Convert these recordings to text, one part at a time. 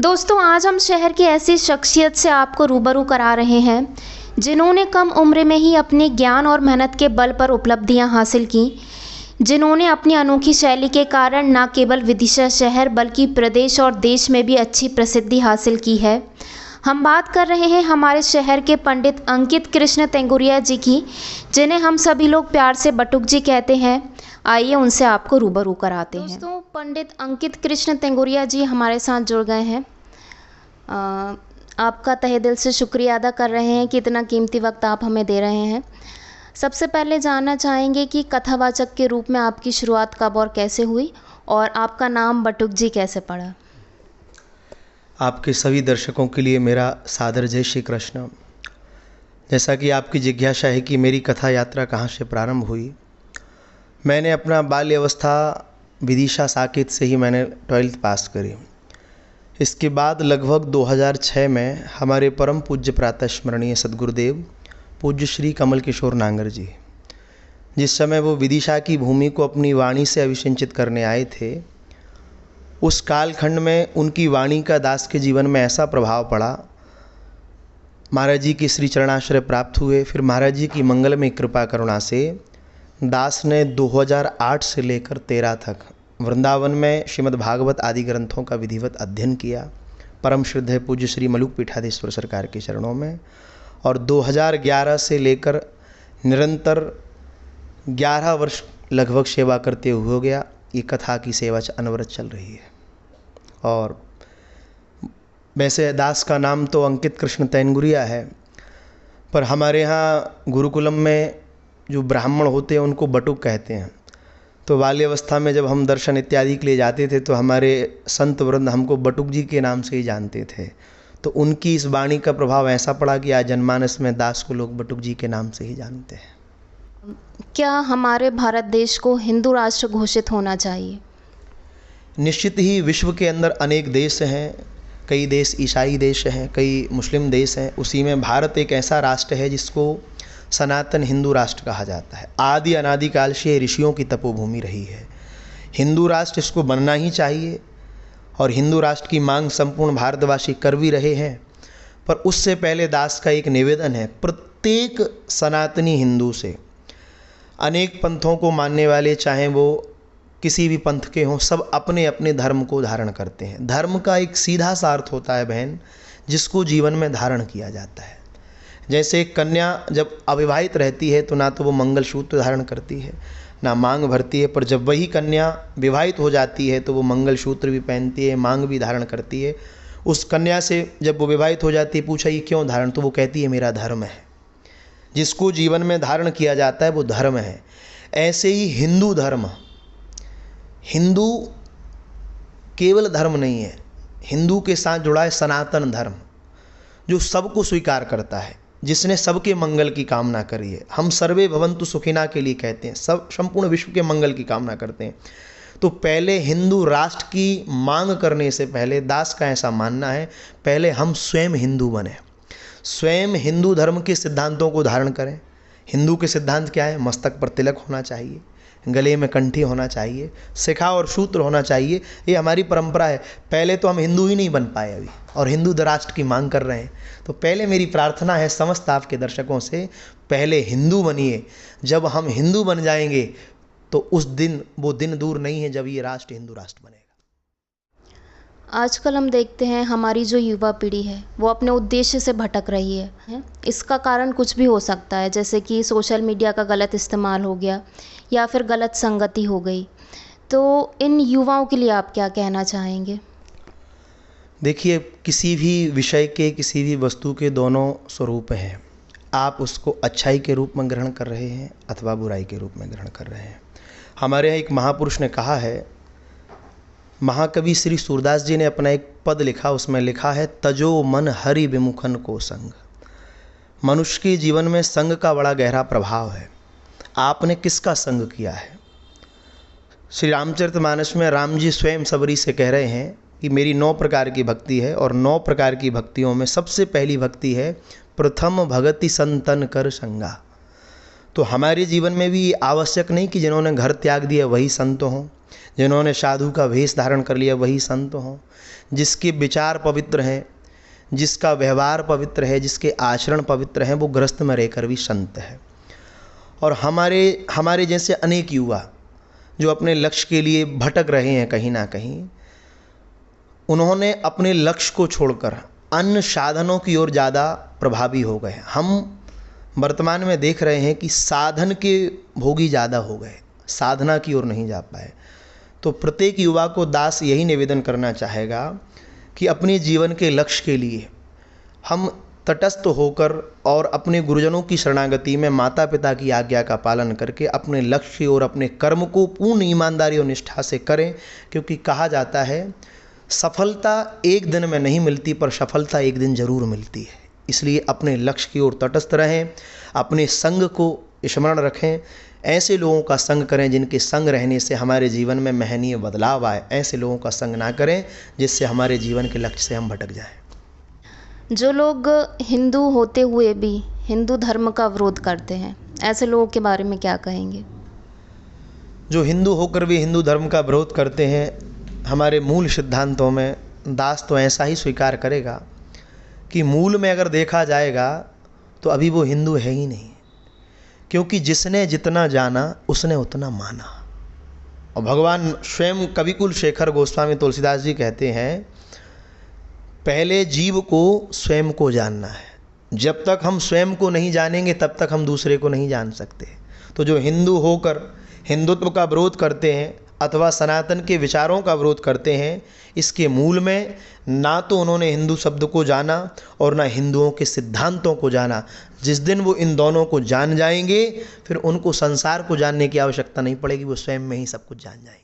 दोस्तों, आज हम शहर की ऐसी शख्सियत से आपको रूबरू करा रहे हैं जिन्होंने कम उम्र में ही अपने ज्ञान और मेहनत के बल पर उपलब्धियां हासिल की, जिन्होंने अपनी अनोखी शैली के कारण न केवल विदिशा शहर बल्कि प्रदेश और देश में भी अच्छी प्रसिद्धि हासिल की है। हम बात कर रहे हैं हमारे शहर के पंडित अंकित कृष्ण तेंगुरिया जी की, जिन्हें हम सभी लोग प्यार से बटुक जी कहते हैं। आइए उनसे आपको रूबरू कराते हैं। दोस्तों, पंडित अंकित कृष्ण तेंगुरिया जी हमारे साथ जुड़ गए हैं। आपका तहे दिल से शुक्रिया अदा कर रहे हैं कि इतना कीमती वक्त आप हमें दे रहे हैं। सबसे पहले जानना चाहेंगे कि कथावाचक के रूप में आपकी शुरुआत कब और कैसे हुई, और आपका नाम बटुक जी कैसे पड़ा। आपके सभी दर्शकों के लिए मेरा सादर जय श्री कृष्ण। जैसा कि आपकी जिज्ञासा है कि मेरी कथा यात्रा कहाँ से प्रारंभ हुई, मैंने अपना बाल्य अवस्था विदिशा साकेत से ही मैंने 12th पास करी। इसके बाद लगभग 2006 में हमारे परम पूज्य प्रातः स्मरणीय सद्गुरुदेव पूज्य श्री कमल किशोर नांगर जी, जिस समय वो विदिशा की भूमि को अपनी वाणी से अभिषिंचित करने आए थे, उस कालखंड में उनकी वाणी का दास के जीवन में ऐसा प्रभाव पड़ा। महाराज जी की श्री चरणाश्रय प्राप्त हुए। फिर महाराज जी की मंगलमय कृपा करुणा से दास ने 2008 से लेकर 13 तक वृंदावन में श्रीमद् भागवत आदि ग्रंथों का विधिवत अध्ययन किया, परम श्रद्धेय पूज्य श्री मलुक पीठाधीश्वर सरकार के चरणों में। और 2011 से लेकर निरंतर 11 वर्ष लगभग सेवा करते हुए हो गया। ये कथा की सेवा अनवरत चल रही है। और वैसे दास का नाम तो अंकित कृष्ण तेंगुरिया है, पर हमारे यहाँ गुरुकुलम में जो ब्राह्मण होते हैं उनको बटुक कहते हैं। तो बाल्यावस्था में जब हम दर्शन इत्यादि के लिए जाते थे तो हमारे संत वृंद हमको बटुक जी के नाम से ही जानते थे। तो उनकी इस वाणी का प्रभाव ऐसा पड़ा कि आज जनमानस में दास को लोग बटुक जी के नाम से ही जानते हैं। क्या हमारे भारत देश को हिंदू राष्ट्र घोषित होना चाहिए? निश्चित ही विश्व के अंदर अनेक देश हैं, कई देश ईसाई देश हैं, कई मुस्लिम देश हैं। उसी में भारत एक ऐसा राष्ट्र है जिसको सनातन हिंदू राष्ट्र कहा जाता है। आदि अनादिकाल से ऋषियों की तपोभूमि रही है। हिंदू राष्ट्र इसको बनना ही चाहिए, और हिंदू राष्ट्र की मांग संपूर्ण भारतवासी कर भी रहे हैं। पर उससे पहले दास का एक निवेदन है, प्रत्येक सनातनी हिंदू से, अनेक पंथों को मानने वाले चाहे वो किसी भी पंथ के हों, सब अपने अपने धर्म को धारण करते हैं। धर्म का एक सीधा सा अर्थ होता है बहन, जिसको जीवन में धारण किया जाता है। जैसे एक कन्या जब अविवाहित रहती है तो ना तो वो मंगलसूत्र धारण करती है, ना मांग भरती है, पर जब वही कन्या विवाहित हो जाती है तो वो मंगलसूत्र भी पहनती है, मांग भी धारण करती है। उस कन्या से जब वो विवाहित हो जाती है, पूछा ये क्यों धारण, तो वो कहती है मेरा धर्म है। जिसको जीवन में धारण किया जाता है वो धर्म है। ऐसे ही हिंदू धर्म, हिंदू केवल धर्म नहीं है, हिंदू के साथ जुड़ा है सनातन धर्म, जो सबको स्वीकार करता है, जिसने सबके मंगल की कामना करी है। हम सर्वे भवन्तु सुखिना के लिए कहते हैं, सब संपूर्ण विश्व के मंगल की कामना करते हैं। तो पहले हिंदू राष्ट्र की मांग करने से पहले दास का ऐसा मानना है, पहले हम स्वयं हिंदू बने, स्वयं हिंदू धर्म के सिद्धांतों को धारण करें। हिंदू के सिद्धांत क्या है? मस्तक पर तिलक होना चाहिए, गले में कंठी होना चाहिए, शिखा और सूत्र होना चाहिए। ये हमारी परंपरा है। पहले तो हम हिंदू ही नहीं बन पाए अभी, और हिंदू राष्ट्र की मांग कर रहे हैं। तो पहले मेरी प्रार्थना है समस्त आपके दर्शकों से, पहले हिंदू बनिए। जब हम हिंदू बन जाएंगे तो उस दिन, वो दिन दूर नहीं है जब ये राष्ट्र हिंदू राष्ट्र बनेगा। आजकल हम देखते हैं हमारी जो युवा पीढ़ी है वो अपने उद्देश्य से भटक रही है। इसका कारण कुछ भी हो सकता है, जैसे कि सोशल मीडिया का गलत इस्तेमाल हो गया या फिर गलत संगति हो गई। तो इन युवाओं के लिए आप क्या कहना चाहेंगे? देखिए, किसी भी विषय के, किसी भी वस्तु के दोनों स्वरूप हैं। आप उसको अच्छाई के रूप में ग्रहण कर रहे हैं अथवा बुराई के रूप में ग्रहण कर रहे हैं। हमारे यहाँ एक महापुरुष ने कहा है, महाकवि श्री सूरदास जी ने अपना एक पद लिखा, उसमें लिखा है, तजो मन हरि विमुखन को संग। मनुष्य के जीवन में संग का बड़ा गहरा प्रभाव है। आपने किसका संग किया है? श्री रामचरितमानस में राम जी स्वयं सबरी से कह रहे हैं कि मेरी 9 प्रकार की भक्ति है, और 9 प्रकार की भक्तियों में सबसे पहली भक्ति है प्रथम भगति संतन कर संगा। तो हमारे जीवन में भी आवश्यक नहीं कि जिन्होंने घर त्याग दिया वही संत हों, जिन्होंने साधु का वेश धारण कर लिया वही संत हों, जिसके विचार पवित्र हैं, जिसका व्यवहार पवित्र है, जिसके आचरण पवित्र हैं, वो गृहस्थ में रहकर भी संत है। और हमारे जैसे अनेक युवा जो अपने लक्ष्य के लिए भटक रहे हैं कहीं ना कहीं, उन्होंने अपने लक्ष्य को छोड़कर अन्य साधनों की ओर ज़्यादा प्रभावी हो गए। हम वर्तमान में देख रहे हैं कि साधन के भोगी ज़्यादा हो गए, साधना की ओर नहीं जा पाए। तो प्रत्येक युवा को दास यही निवेदन करना चाहेगा कि अपने जीवन के लक्ष्य के लिए हम तटस्थ होकर और अपने गुरुजनों की शरणागति में माता पिता की आज्ञा का पालन करके अपने लक्ष्य और अपने कर्म को पूर्ण ईमानदारी और निष्ठा से करें। क्योंकि कहा जाता है सफलता एक दिन में नहीं मिलती, पर सफलता एक दिन जरूर मिलती है। इसलिए अपने लक्ष्य की ओर तटस्थ रहें, अपने संग को स्मरण रखें, ऐसे लोगों का संग करें जिनके संग रहने से हमारे जीवन में महनीय बदलाव आए। ऐसे लोगों का संग ना करें जिससे हमारे जीवन के लक्ष्य से हम भटक जाएं। जो लोग हिंदू होते हुए भी हिंदू धर्म का विरोध करते हैं, ऐसे लोगों के बारे में क्या कहेंगे? जो हिंदू होकर भी हिंदू धर्म का विरोध करते हैं, हमारे मूल सिद्धांतों में दास तो ऐसा ही स्वीकार करेगा कि मूल में अगर देखा जाएगा तो अभी वो हिंदू है ही नहीं। क्योंकि जिसने जितना जाना उसने उतना माना। और भगवान स्वयं कविकुल शेखर गोस्वामी तुलसीदास जी कहते हैं, पहले जीव को स्वयं को जानना है। जब तक हम स्वयं को नहीं जानेंगे तब तक हम दूसरे को नहीं जान सकते। तो जो हिंदू होकर हिंदुत्व का विरोध करते हैं अथवा सनातन के विचारों का विरोध करते हैं, इसके मूल में ना तो उन्होंने हिंदू शब्द को जाना और ना हिंदुओं के सिद्धांतों को जाना। जिस दिन वो इन दोनों को जान जाएंगे फिर उनको संसार को जानने की आवश्यकता नहीं पड़ेगी, वो स्वयं में ही सब कुछ जान जाएंगे।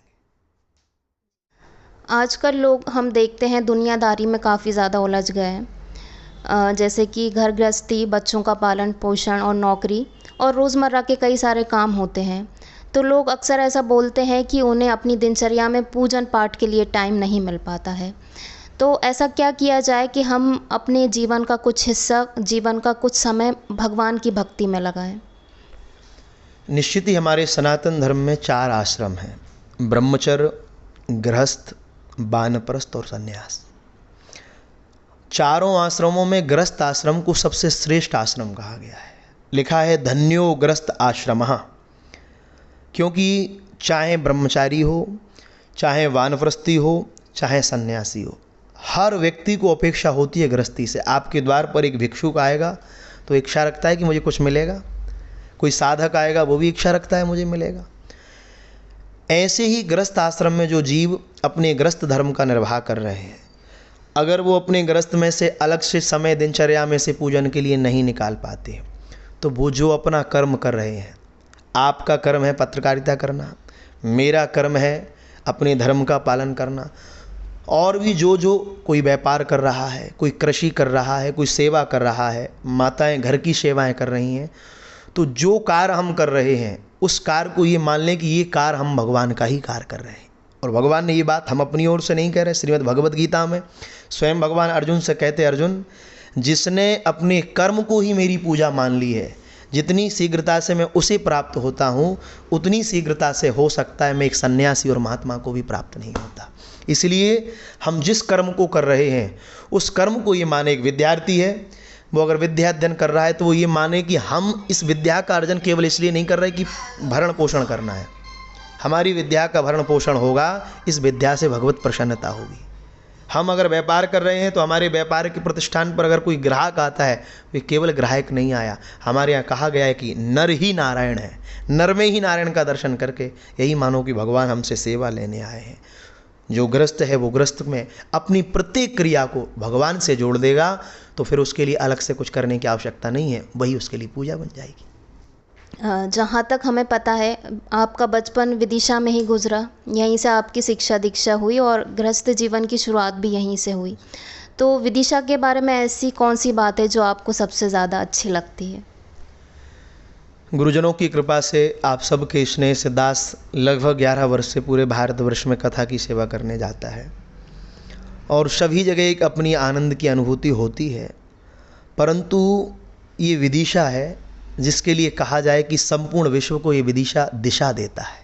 आजकल लोग हम देखते हैं दुनियादारी में काफ़ी ज़्यादा उलझ गए हैं, जैसे कि घर गृहस्थी, बच्चों का पालन पोषण और नौकरी और रोज़मर्रा के कई सारे काम होते हैं। तो लोग अक्सर ऐसा बोलते हैं कि उन्हें अपनी दिनचर्या में पूजन पाठ के लिए टाइम नहीं मिल पाता है। तो ऐसा क्या किया जाए कि हम अपने जीवन का कुछ हिस्सा, जीवन का कुछ समय भगवान की भक्ति में लगाएं? निश्चित ही हमारे सनातन धर्म में 4 आश्रम हैं, ब्रह्मचर्य, गृहस्थ, वानप्रस्थ और संन्यास। चारों आश्रमों में गृहस्थ आश्रम को सबसे श्रेष्ठ आश्रम कहा गया है। लिखा है धन्यो गृहस्थ आश्रमः। क्योंकि चाहे ब्रह्मचारी हो, चाहे वानप्रस्थी हो, चाहे सन्यासी हो, हर व्यक्ति को अपेक्षा होती है गृहस्थी से। आपके द्वार पर एक भिक्षुक आएगा तो इच्छा रखता है कि मुझे कुछ मिलेगा, कोई साधक आएगा वो भी इच्छा रखता है मुझे मिलेगा। ऐसे ही गृहस्थ आश्रम में जो जीव अपने गृहस्थ धर्म का निर्वाह कर रहे हैं, अगर वो अपने गृहस्थ में से अलग से समय दिनचर्या में से पूजन के लिए नहीं निकाल पाते, तो वो जो अपना कर्म कर रहे हैं, आपका कर्म है पत्रकारिता करना, मेरा कर्म है अपने धर्म का पालन करना, और भी जो कोई व्यापार कर रहा है, कोई कृषि कर रहा है, कोई सेवा कर रहा है, माताएं घर की सेवाएं कर रही हैं, तो जो कार्य हम कर रहे हैं उस कार्य को ये मान लें कि ये कार्य हम भगवान का ही कार्य कर रहे हैं। और भगवान ने ये बात हम अपनी ओर से नहीं कह रहे। श्रीमद् भगवद गीता में स्वयं भगवान अर्जुन से कहते, अर्जुन जिसने अपने कर्म को ही मेरी पूजा मान ली है, जितनी शीघ्रता से मैं उसे प्राप्त होता हूँ उतनी शीघ्रता से हो सकता है मैं एक सन्यासी और महात्मा को भी प्राप्त नहीं होता। इसलिए हम जिस कर्म को कर रहे हैं उस कर्म को ये माने, एक विद्यार्थी है वो अगर विद्या अध्ययन कर रहा है तो वो ये माने कि हम इस विद्या का अर्जन केवल इसलिए नहीं कर रहे कि भरण पोषण करना है। हमारी विद्या का भरण पोषण होगा, इस विद्या से भगवत प्रसन्नता होगी। हम अगर व्यापार कर रहे हैं तो हमारे व्यापार के प्रतिष्ठान पर अगर कोई ग्राहक आता है, वे केवल ग्राहक नहीं आया। हमारे यहाँ कहा गया है कि नर ही नारायण है, नर में ही नारायण का दर्शन करके यही मानो कि भगवान हमसे सेवा लेने आए हैं। जो गृहस्थ है वो गृहस्थ में अपनी प्रत्येक क्रिया को भगवान से जोड़ देगा तो फिर उसके लिए अलग से कुछ करने की आवश्यकता नहीं है, वही उसके लिए पूजा बन जाएगी। जहाँ तक हमें पता है आपका बचपन विदिशा में ही गुजरा, यहीं से आपकी शिक्षा दीक्षा हुई और गृहस्थ जीवन की शुरुआत भी यहीं से हुई। तो विदिशा के बारे में ऐसी कौन सी बात है जो आपको सबसे ज़्यादा अच्छी लगती है? गुरुजनों की कृपा से आप सबके स्नेह से दास लगभग 11 वर्ष से पूरे भारतवर्ष में कथा की सेवा करने जाता है और सभी जगह एक अपनी आनंद की अनुभूति होती है। परंतु ये विदिशा है जिसके लिए कहा जाए कि संपूर्ण विश्व को ये विदिशा दिशा देता है।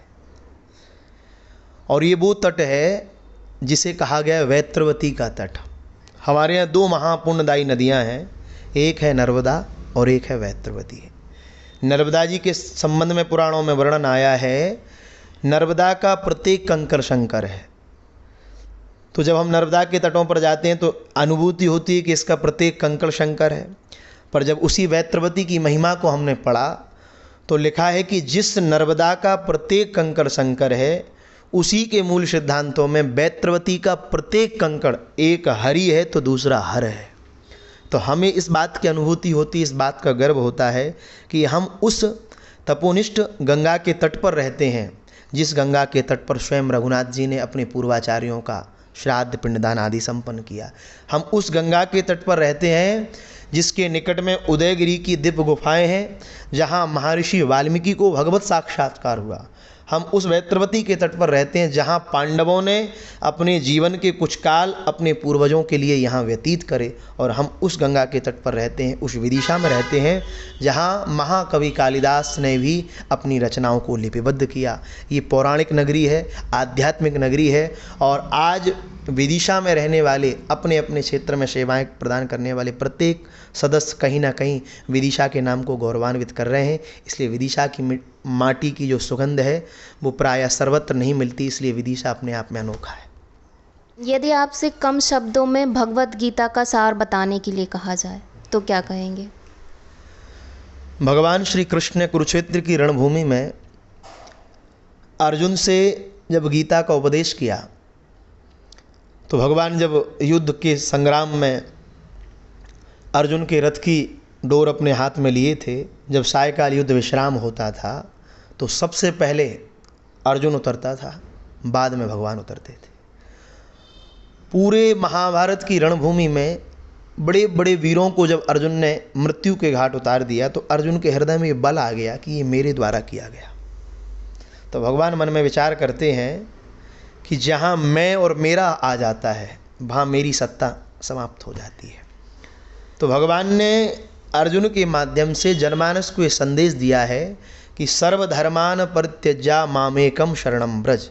और ये वो तट है जिसे कहा गया है वैत्रवती का तट। हमारे यहाँ दो महापुण्यदायी नदियाँ हैं, एक है नर्मदा और एक है वैत्रवती। नर्मदा जी के संबंध में पुराणों में वर्णन आया है, नर्मदा का प्रत्येक कंकर शंकर है। तो जब हम नर्मदा के तटों पर जाते हैं तो अनुभूति होती है कि इसका प्रत्येक कंकर शंकर है। पर जब उसी वैत्रवती की महिमा को हमने पढ़ा तो लिखा है कि जिस नर्मदा का प्रत्येक कंकर शंकर है, उसी के मूल सिद्धांतों में वैत्रवती का प्रत्येक कंकड़ एक हरि है तो दूसरा हर है। तो हमें इस बात की अनुभूति होती है, इस बात का गर्व होता है कि हम उस तपोनिष्ठ गंगा के तट पर रहते हैं, जिस गंगा के तट पर स्वयं रघुनाथ जी ने अपने पूर्वाचार्यों का श्राद्ध पिंडदान आदि संपन्न किया। हम उस गंगा के तट पर रहते हैं जिसके निकट में उदयगिरी की दिव्य गुफाएं हैं, जहाँ महर्षि वाल्मीकि को भगवत साक्षात्कार हुआ। हम उस वैत्रवती के तट पर रहते हैं जहाँ पांडवों ने अपने जीवन के कुछ काल अपने पूर्वजों के लिए यहाँ व्यतीत करे। और हम उस गंगा के तट पर रहते हैं, उस विदिशा में रहते हैं जहाँ महाकवि कालिदास ने भी अपनी रचनाओं को लिपिबद्ध किया। ये पौराणिक नगरी है, आध्यात्मिक नगरी है। और आज विदिशा में रहने वाले, अपने अपने क्षेत्र में सेवाएं प्रदान करने वाले प्रत्येक सदस्य कहीं ना कहीं विदिशा के नाम को गौरवान्वित कर रहे हैं। इसलिए विदिशा की माटी की जो सुगंध है वो प्रायः सर्वत्र नहीं मिलती, इसलिए विदिशा अपने आप में अनोखा है। यदि आपसे कम शब्दों में भगवत गीता का सार बताने के लिए कहा जाए तो क्या कहेंगे? भगवान श्री कृष्ण ने कुरुक्षेत्र की रणभूमि में अर्जुन से जब गीता का उपदेश किया तो भगवान जब युद्ध के संग्राम में अर्जुन के रथ की डोर अपने हाथ में लिए थे, जब सायकाल युद्ध विश्राम होता था तो सबसे पहले अर्जुन उतरता था, बाद में भगवान उतरते थे। पूरे महाभारत की रणभूमि में बड़े बड़े वीरों को जब अर्जुन ने मृत्यु के घाट उतार दिया तो अर्जुन के हृदय में ये बल आ गया कि ये मेरे द्वारा किया गया। तो भगवान मन में विचार करते हैं कि जहाँ मैं और मेरा आ जाता है वहाँ मेरी सत्ता समाप्त हो जाती है। तो भगवान ने अर्जुन के माध्यम से जनमानस को ये संदेश दिया है कि सर्वधर्मान परित्यज्य मामेकम शरणम व्रज।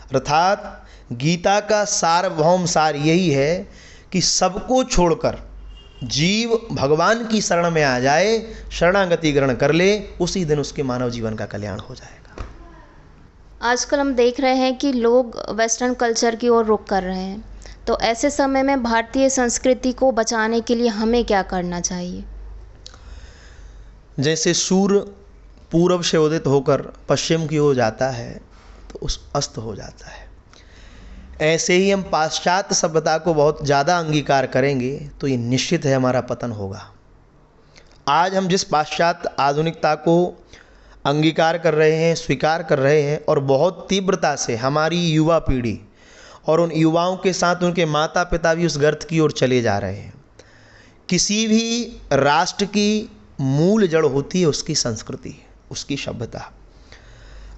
अर्थात गीता का सार्वभौम सार यही है कि सबको छोड़कर जीव भगवान की शरण में आ जाए, शरणागति ग्रहण कर ले, उसी दिन उसके मानव जीवन का कल्याण हो जाएगा। आजकल हम देख रहे हैं कि लोग वेस्टर्न कल्चर की ओर रुख कर रहे हैं, तो ऐसे समय में भारतीय संस्कृति को बचाने के लिए हमें क्या करना चाहिए? जैसे सूर्य पूरब से उदित होकर पश्चिम की ओर जाता है तो उस अस्त हो जाता है, ऐसे ही हम पाश्चात्य सभ्यता को बहुत ज़्यादा अंगीकार करेंगे तो ये निश्चित है हमारा पतन होगा। आज हम जिस पाश्चात्य आधुनिकता को अंगीकार कर रहे हैं, स्वीकार कर रहे हैं, और बहुत तीव्रता से हमारी युवा पीढ़ी और उन युवाओं के साथ उनके माता पिता भी उस गर्त की ओर चले जा रहे हैं। किसी भी राष्ट्र की मूल जड़ होती है उसकी संस्कृति, उसकी सभ्यता।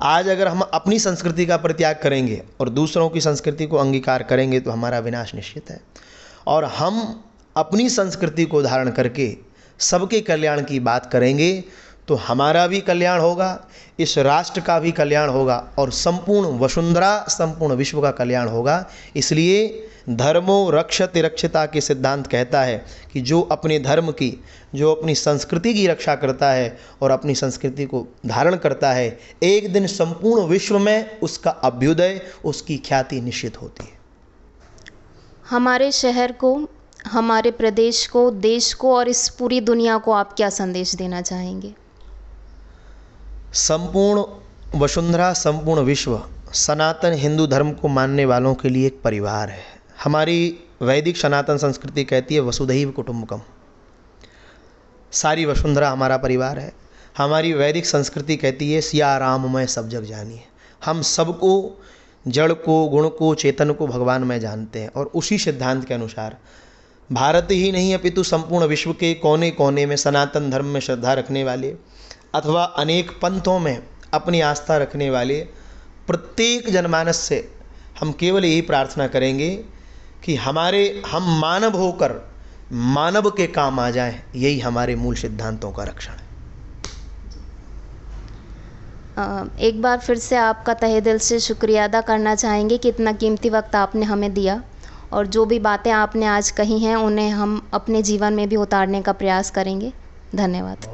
आज अगर हम अपनी संस्कृति का परित्याग करेंगे और दूसरों की संस्कृति को अंगीकार करेंगे तो हमारा विनाश निश्चित है। और हम अपनी संस्कृति को धारण करके सबके कल्याण की बात करेंगे तो हमारा भी कल्याण होगा, इस राष्ट्र का भी कल्याण होगा और संपूर्ण वसुंधरा, संपूर्ण विश्व का कल्याण होगा। इसलिए धर्मो रक्षति रक्षिता के सिद्धांत कहता है कि जो अपने धर्म की, जो अपनी संस्कृति की रक्षा करता है और अपनी संस्कृति को धारण करता है, एक दिन संपूर्ण विश्व में उसका अभ्युदय, उसकी ख्याति निश्चित होती है। हमारे शहर को, हमारे प्रदेश को, देश को और इस पूरी दुनिया को आप क्या संदेश देना चाहेंगे? संपूर्ण वसुंधरा, संपूर्ण विश्व सनातन हिंदू धर्म को मानने वालों के लिए एक परिवार है। हमारी वैदिक सनातन संस्कृति कहती है वसुधैव कुटुंबकम, सारी वसुंधरा हमारा परिवार है। हमारी वैदिक संस्कृति कहती है सिया राम मैं सब जग जानिए। हम सबको, जड़ को, गुण को, चेतन को भगवान में जानते हैं और उसी सिद्धांत के अनुसार भारत ही नहीं अपितु संपूर्ण विश्व के कोने कोने में सनातन धर्म में श्रद्धा रखने वाले अथवा अनेक पंथों में अपनी आस्था रखने वाले प्रत्येक जनमानस से हम केवल यही प्रार्थना करेंगे कि हम मानव होकर मानव के काम आ जाएं। यही हमारे मूल सिद्धांतों का रक्षण है। एक बार फिर से आपका तहे दिल से शुक्रिया अदा करना चाहेंगे कि इतना कीमती वक्त आपने हमें दिया, और जो भी बातें आपने आज कही हैं उन्हें हम अपने जीवन में भी उतारने का प्रयास करेंगे। धन्यवाद।